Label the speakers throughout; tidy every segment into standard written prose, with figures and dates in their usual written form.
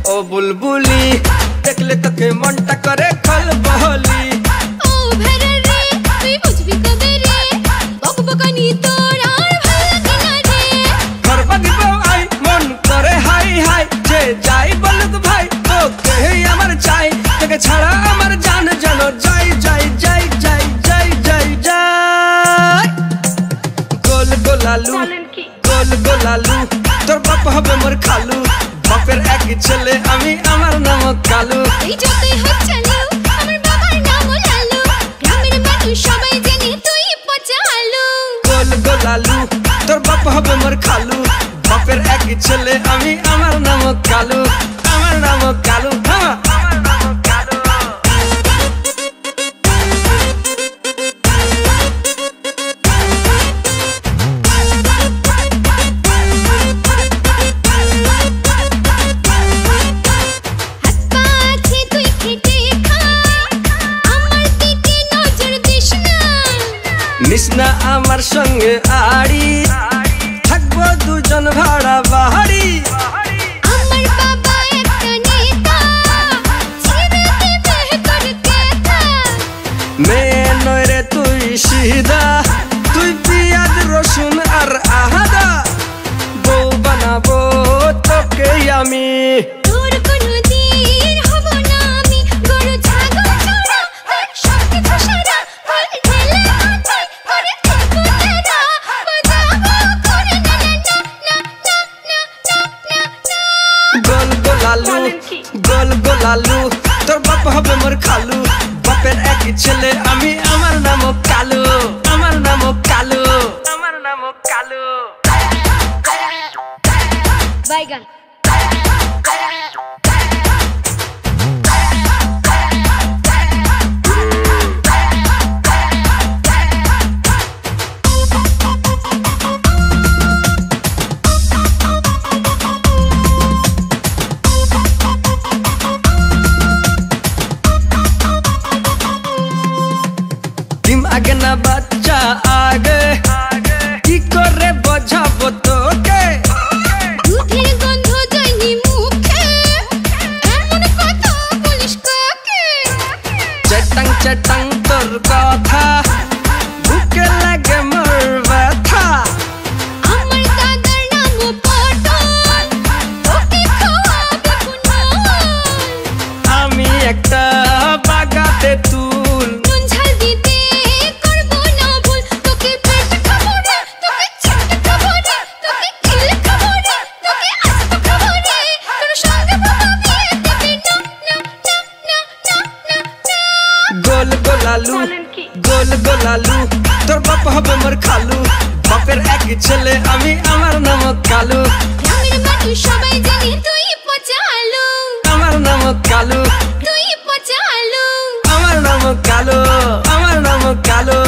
Speaker 1: ओ बुलबुली देखले तके मनटा करे खलबली
Speaker 2: ओ भेरे रे তুই বুঝবি কবে রে বকবকানি তোর আর ভালো লাগে না রে
Speaker 1: করবা দিব আই মন করে হাই হাই যে যাই বলুক ভাই ওকে আমার চাই তোকে ছাড়া আমার জান জানো যাই যাই যাই যাই যাই যাই যাই গোল গোলালু গোল গোলালু তোর বাপ হবে মোর খালু বাপের একই ছেলে আমি আমার নাম কালু
Speaker 2: এই যতই হোক চালু আমার বাবার নাম লালু গ্রামের মানুষ সবাই জানে তুই পচা আলু
Speaker 1: গোল গোলালু তোর বাপ হবে মোর খালু বাপের একই ছেলে আমি আমার নাম কালু আমার নাম কালু আমার নাম কালু নিসনা আমার সঙ্গে আড়ি থাকবো দুজন ভাড়া বাহারি
Speaker 2: আমার বাবা একটা নেতা ছেড়ে দেবে করতে থা
Speaker 1: মেয়ে নয় রে তুই সিধা তুই পিয়াজ রসুন আর আহাদা বউ বানাবো তোকে আমি
Speaker 2: তোর কোনো দিন হব না আমি গরু ছাগল ছাড়া আর সব কিছু সারা বল ঢেলে মাথায় করে দেবো তেরা বাজাবো করে না না না না না না না
Speaker 1: গোল গোলালু গোল গোলালু তোর বাপ হবে মোর খালু বাপের একই ছেলে আমি আমার নাম কালু আমার নাম কালু আমার নাম কালু
Speaker 2: বাইগান
Speaker 1: ডিম আগে না বাচ্চা আগে কি করে বোঝাবো তোকে
Speaker 2: দুধের গন্ধ যায়নি মুখে এমন কথা বলিস কাকে
Speaker 1: চটাং চটাং তোর কথা বুকে লাগে মোর ব্যথা
Speaker 2: আমার দাদার নাম পটল ওকে খাওয়াবে কুনাল
Speaker 1: আমি একটা বাগাতে তুল
Speaker 2: নুন ঝাল দিতে করবো না ভুল তোকে পেট খাবো রে তোকে চিট খাবো রে তোকে কিল খাবো রে তোকে আস্ত খাবো রে তোর সঙ্গে বাবা বিয়ে দেবে না না না না না না
Speaker 1: গোল গোলালু গোল গোলালু তোর বাপ হবে মোর খালু বাপের একই ছেলে আমি আমার নাম কালু
Speaker 2: গ্রামের মানুষ সবাই জানে তুই পচা আলু
Speaker 1: আমার নাম কালু
Speaker 2: তুই পচা আলু
Speaker 1: আমার নাম কালু আমার নাম কালু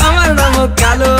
Speaker 1: আমার নাম কালু